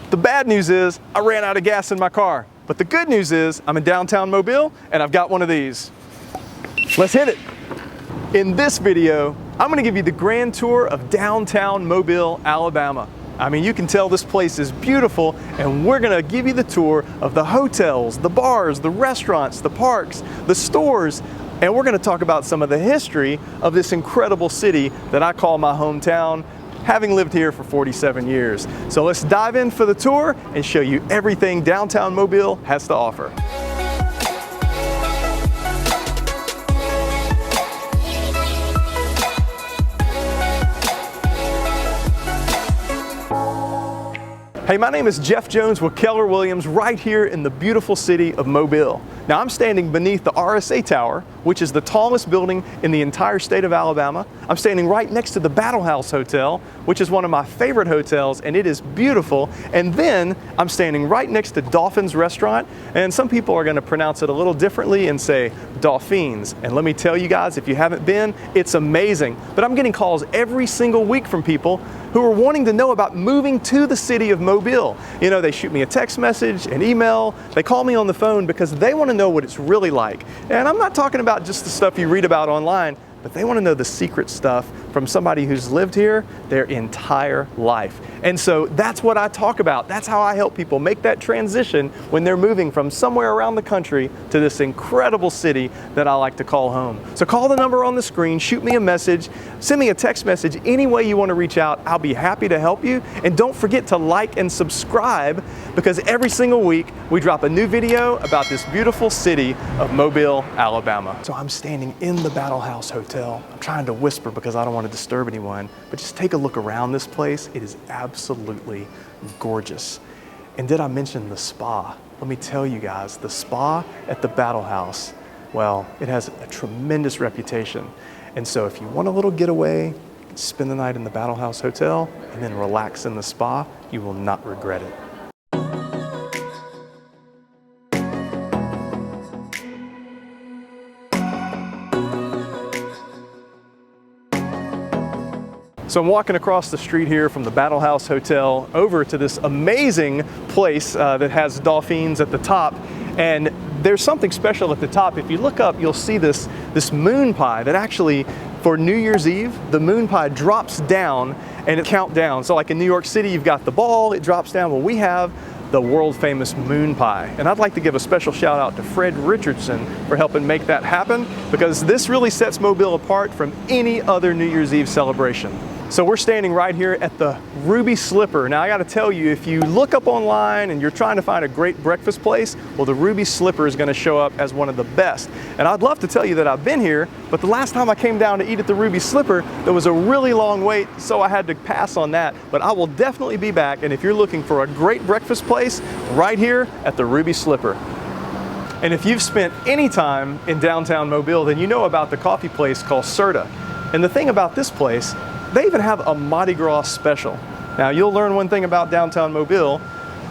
The bad news is I ran out of gas in my car. But the good news is I'm in downtown Mobile and I've got one of these. Let's hit it. In this video, I'm gonna give you the grand tour of downtown Mobile, Alabama. I mean, you can tell this place is beautiful, and we're gonna give you the tour of the hotels, the bars, the restaurants, the parks, the stores, and we're gonna talk about some of the history of this incredible city that I call my hometown, having lived here for 47 years. So let's dive in for the tour and show you everything downtown Mobile has to offer. Hey, my name is Jeff Jones with Keller Williams right here in the beautiful city of Mobile. Now I'm standing beneath the RSA Tower, which is the tallest building in the entire state of Alabama. I'm standing right next to the Battle House Hotel, which is one of my favorite hotels, and it is beautiful. And then I'm standing right next to Dauphin's restaurant, and some people are gonna pronounce it a little differently and say Dauphins. And let me tell you guys, if you haven't been, it's amazing. But I'm getting calls every single week from people who are wanting to know about moving to the city of Mobile. You know, they shoot me a text message, an email, they call me on the phone because they want to know what it's really like. And I'm not talking about just the stuff you read about online, but they want to know the secret stuff from somebody who's lived here their entire life. And so that's what I talk about. That's how I help people make that transition when they're moving from somewhere around the country to this incredible city that I like to call home. So call the number on the screen, shoot me a message, send me a text message, any way you want to reach out. I'll be happy to help you. And don't forget to like and subscribe, because every single week we drop a new video about this beautiful city of Mobile, Alabama. So I'm standing in the Battle House Hotel. I'm trying to whisper because I don't want to disturb anyone, but just take a look around this place. It is absolutely gorgeous. And did I mention the spa? Let me tell you guys, the spa at the Battle House, well, it has a tremendous reputation. And so if you want a little getaway, spend the night in the Battle House Hotel and then relax in the spa, you will not regret it. So I'm walking across the street here from the Battle House Hotel over to this amazing place that has Dauphins at the top. And there's something special at the top. If you look up, you'll see this moon pie that actually, for New Year's Eve, the moon pie drops down and it counts down. So like in New York City, you've got the ball, it drops down. Well, we have the world famous moon pie. And I'd like to give a special shout out to Fred Richardson for helping make that happen, because this really sets Mobile apart from any other New Year's Eve celebration. So we're standing right here at the Ruby Slipper. Now I gotta tell you, if you look up online and you're trying to find a great breakfast place, well, the Ruby Slipper is gonna show up as one of the best. And I'd love to tell you that I've been here, but the last time I came down to eat at the Ruby Slipper, there was a really long wait, so I had to pass on that. But I will definitely be back, and if you're looking for a great breakfast place, right here at the Ruby Slipper. And if you've spent any time in downtown Mobile, then you know about the coffee place called Serda. And the thing about this place, they even have a Mardi Gras special. Now you'll learn one thing about downtown Mobile.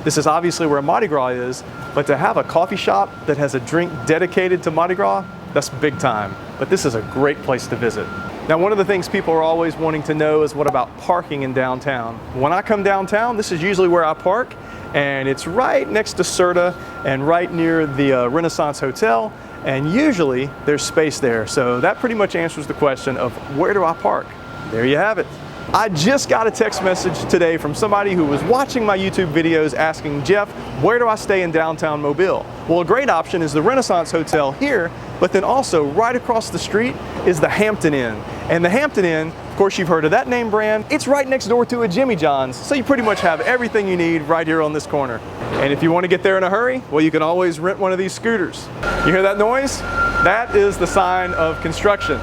This is obviously where Mardi Gras is, but to have a coffee shop that has a drink dedicated to Mardi Gras, that's big time. But this is a great place to visit. Now, one of the things people are always wanting to know is, what about parking in downtown? When I come downtown, this is usually where I park, and it's right next to Serda and right near the Renaissance Hotel, and usually there's space there. So that pretty much answers the question of where do I park? There you have it. I just got a text message today from somebody who was watching my YouTube videos asking, Jeff, where do I stay in downtown Mobile? Well, a great option is the Renaissance Hotel here, but then also right across the street is the Hampton Inn. And the Hampton Inn, of course you've heard of that name brand, it's right next door to a Jimmy John's, so you pretty much have everything you need right here on this corner. And if you want to get there in a hurry, well, you can always rent one of these scooters. You hear that noise? That is the sign of construction.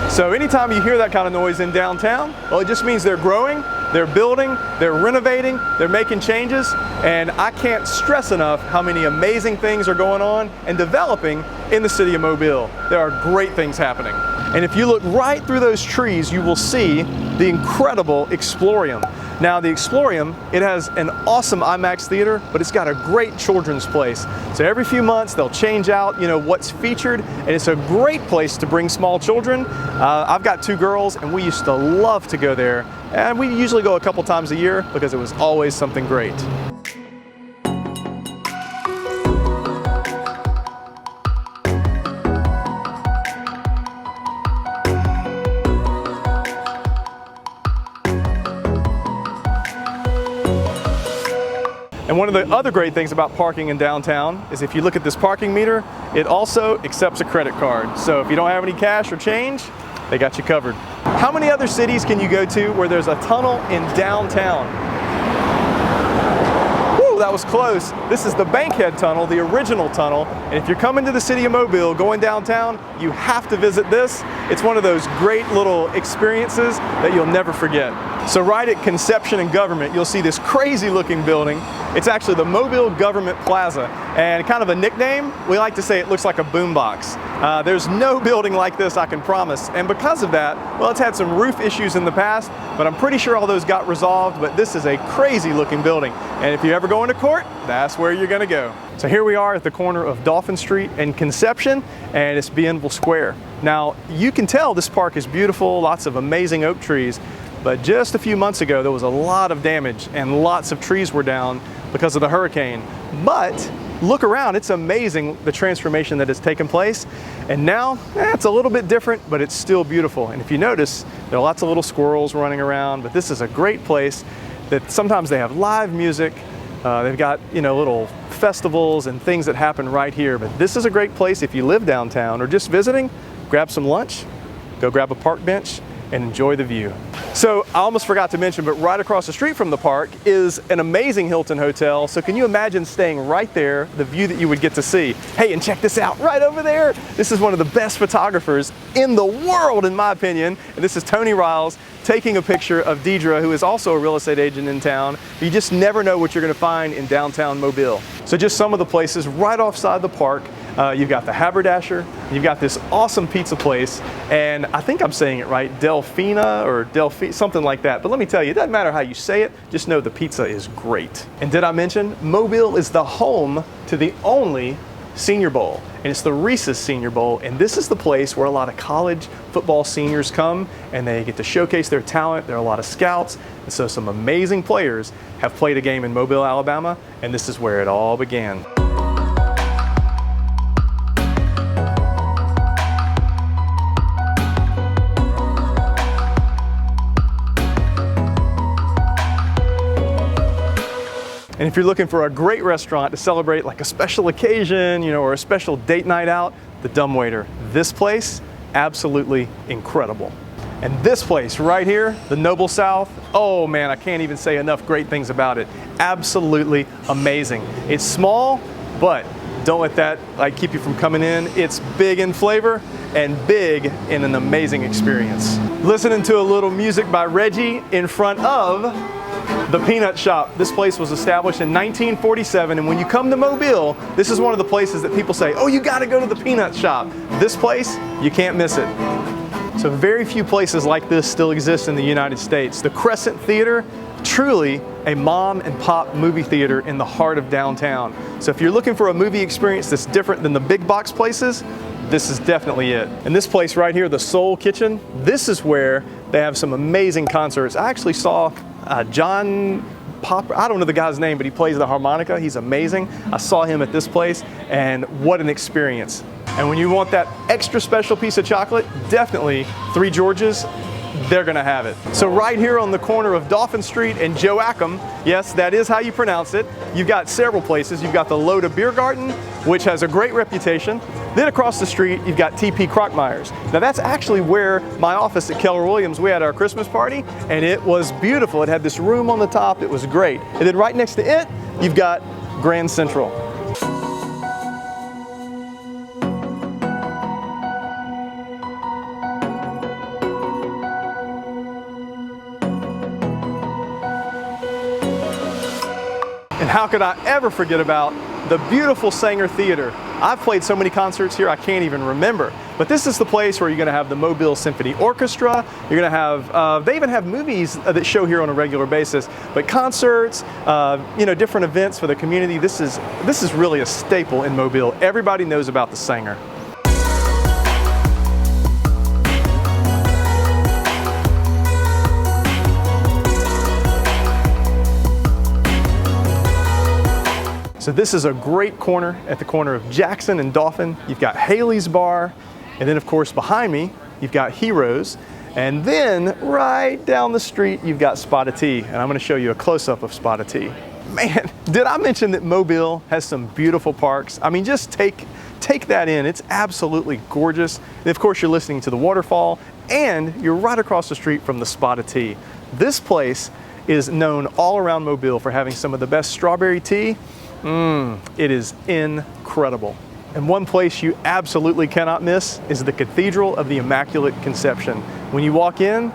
So anytime you hear that kind of noise in downtown, well, it just means they're growing, they're building, they're renovating, they're making changes, and I can't stress enough how many amazing things are going on and developing in the city of Mobile. There are great things happening. And if you look right through those trees, you will see the incredible Explorium. Now the Explorium, it has an awesome IMAX theater, but it's got a great children's place. So every few months they'll change out, what's featured, and it's a great place to bring small children. I've got 2 girls, and we used to love to go there, and we usually go a couple times a year because it was always something great. And one of the other great things about parking in downtown is if you look at this parking meter, it also accepts a credit card. So if you don't have any cash or change, they got you covered. How many other cities can you go to where there's a tunnel in downtown? Woo, that was close. This is the Bankhead Tunnel, the original tunnel. And if you're coming to the city of Mobile, going downtown, you have to visit this. It's one of those great little experiences that you'll never forget. So right at Conception and Government, you'll see this crazy looking building. It's actually the Mobile Government Plaza, and kind of a nickname, we like to say it looks like a boombox. There's no building like this, I can promise, and because of that, well, it's had some roof issues in the past, but I'm pretty sure all those got resolved, but this is a crazy looking building, and if you ever go into court, that's where you're gonna go. So here we are at the corner of Dauphin Street and Conception, and it's Bienville Square. Now, you can tell this park is beautiful, lots of amazing oak trees, but just a few months ago, there was a lot of damage and lots of trees were down because of the hurricane. But look around, it's amazing the transformation that has taken place. And now, it's a little bit different, but it's still beautiful. And if you notice, there are lots of little squirrels running around, but this is a great place that sometimes they have live music. They've got, little festivals and things that happen right here. But this is a great place if you live downtown or just visiting, grab some lunch, go grab a park bench, and enjoy the view. So I almost forgot to mention, but right across the street from the park is an amazing Hilton Hotel. So can you imagine staying right there, the view that you would get to see? Hey, and check this out, right over there. This is one of the best photographers in the world, in my opinion. And this is Tony Riles taking a picture of Deidre, who is also a real estate agent in town. You just never know what you're gonna find in downtown Mobile. So just some of the places right offside the park. You've got the Haberdasher, you've got this awesome pizza place, and I think I'm saying it right, Delphina or Delphi, something like that. But let me tell you, it doesn't matter how you say it, just know the pizza is great. And did I mention, Mobile is the home to the only Senior Bowl, and it's the Reese's Senior Bowl, and this is the place where a lot of college football seniors come and they get to showcase their talent. There are a lot of scouts, and so some amazing players have played a game in Mobile, Alabama, and this is where it all began. And if you're looking for a great restaurant to celebrate like a special occasion, or a special date night out, the Dumbwaiter. This place, absolutely incredible. And this place right here, the Noble South, oh man, I can't even say enough great things about it. Absolutely amazing. It's small, but don't let that keep you from coming in. It's big in flavor and big in an amazing experience. Listening to a little music by Reggie in front of the Peanut Shop. This place was established in 1947, and when you come to Mobile, this is one of the places that people say, oh, you gotta go to the Peanut Shop. This place, you can't miss it. So very few places like this still exist in the United States. The Crescent Theater, truly a mom and pop movie theater in the heart of downtown. So if you're looking for a movie experience that's different than the big box places, this is definitely it. And this place right here, the Soul Kitchen, this is where they have some amazing concerts. I actually saw John Popper, I don't know the guy's name, but he plays the harmonica. He's amazing. I saw him at this place, and what an experience. And when you want that extra special piece of chocolate, definitely Three Georges, they're gonna have it. So right here on the corner of Dauphin Street and Joachim, yes, that is how you pronounce it, you've got several places. You've got the Loda Beer Garden, which has a great reputation. Then across the street, you've got TP Krockmeyer's. Now that's actually where my office at Keller Williams, we had our Christmas party, and it was beautiful. It had this room on the top, it was great. And then right next to it, you've got Grand Central. And how could I ever forget about the beautiful Sanger Theater? I've played so many concerts here I can't even remember. But this is the place where you're going to have the Mobile Symphony Orchestra. You're going to have, they even have movies that show here on a regular basis. But concerts, different events for the community. This is really a staple in Mobile. Everybody knows about the Sanger. So this is a great corner at the corner of Jackson and Dauphin. You've got Haley's Bar, and then of course behind me, you've got Heroes. And then right down the street, you've got Spotted Tea, and I'm gonna show you a close-up of Spotted Tea. Man, did I mention that Mobile has some beautiful parks? I mean, just take that in. It's absolutely gorgeous. And of course, you're listening to the waterfall, and you're right across the street from the Spotted Tea. This place is known all around Mobile for having some of the best strawberry tea. It is incredible. And one place you absolutely cannot miss is the Cathedral of the Immaculate Conception. When you walk in,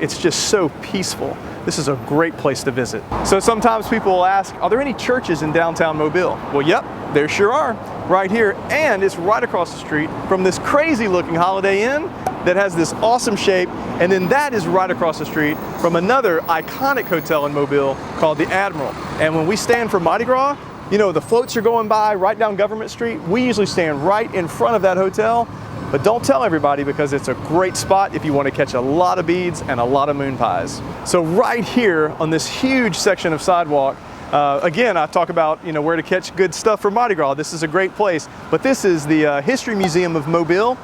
it's just so peaceful. This is a great place to visit. So sometimes people will ask, are there any churches in downtown Mobile? Well, yep, there sure are, right here. And it's right across the street from this crazy looking Holiday Inn that has this awesome shape. And then that is right across the street from another iconic hotel in Mobile called the Admiral. And when we stand for Mardi Gras, you know, the floats are going by right down Government Street. We usually stand right in front of that hotel. But don't tell everybody, because it's a great spot if you want to catch a lot of beads and a lot of moon pies. So right here on this huge section of sidewalk, again, I talk about, you know, where to catch good stuff for Mardi Gras. This is a great place. But this is the History Museum of Mobile.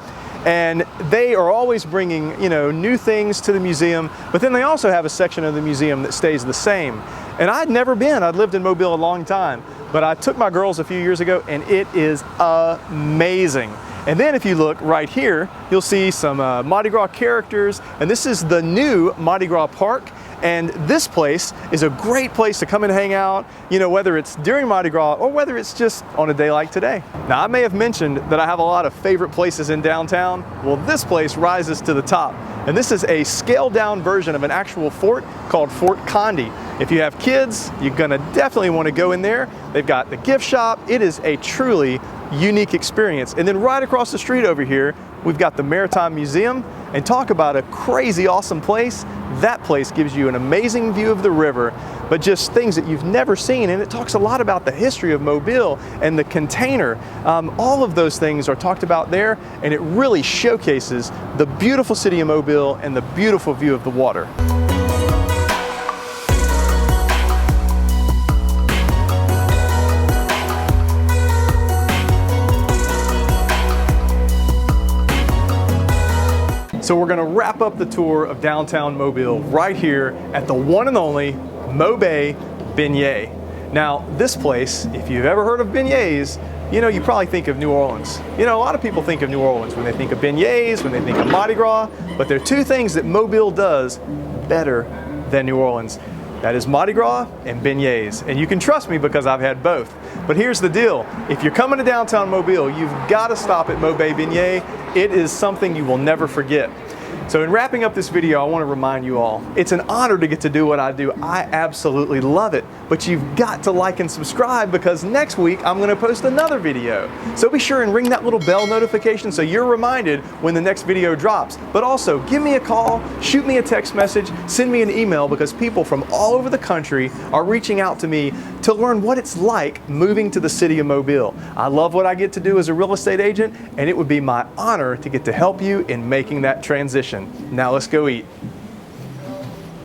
And they are always bringing, you know, new things to the museum. But then they also have a section of the museum that stays the same. And I'd never been. I'd lived in Mobile a long time. But I took my girls a few years ago, and it is amazing. And then if you look right here, you'll see some Mardi Gras characters, and this is the new Mardi Gras Park. And this place is a great place to come and hang out, you know, whether it's during Mardi Gras or whether it's just on a day like today. Now, I may have mentioned that I have a lot of favorite places in downtown. Well, this place rises to the top. And this is a scaled down version of an actual fort called Fort Conde. If you have kids, you're gonna definitely wanna go in there. They've got the gift shop. It is a truly unique experience. And then right across the street over here, we've got the Maritime Museum. And talk about a crazy awesome place. That place gives you an amazing view of the river, but just things that you've never seen. And it talks a lot about the history of Mobile and the container. All of those things are talked about there, and it really showcases the beautiful city of Mobile and the beautiful view of the water. So we're going to wrap up the tour of downtown Mobile right here at the one and only Mobe Beignet. Now, this place, if you've ever heard of beignets, you know, you probably think of New Orleans. You know, a lot of people think of New Orleans when they think of beignets, when they think of Mardi Gras, but there are two things that Mobile does better than New Orleans. That is Mardi Gras and beignets. And you can trust me because I've had both. But here's the deal. If you're coming to downtown Mobile, you've got to stop at Mobe Beignet. It is something you will never forget. So in wrapping up this video, I want to remind you all, it's an honor to get to do what I do. I absolutely love it. But you've got to like and subscribe, because next week I'm going to post another video. So be sure and ring that little bell notification so you're reminded when the next video drops. But also give me a call, shoot me a text message, send me an email, because people from all over the country are reaching out to me to learn what it's like moving to the city of Mobile. I love what I get to do as a real estate agent, and it would be my honor to get to help you in making that transition. Now let's go eat.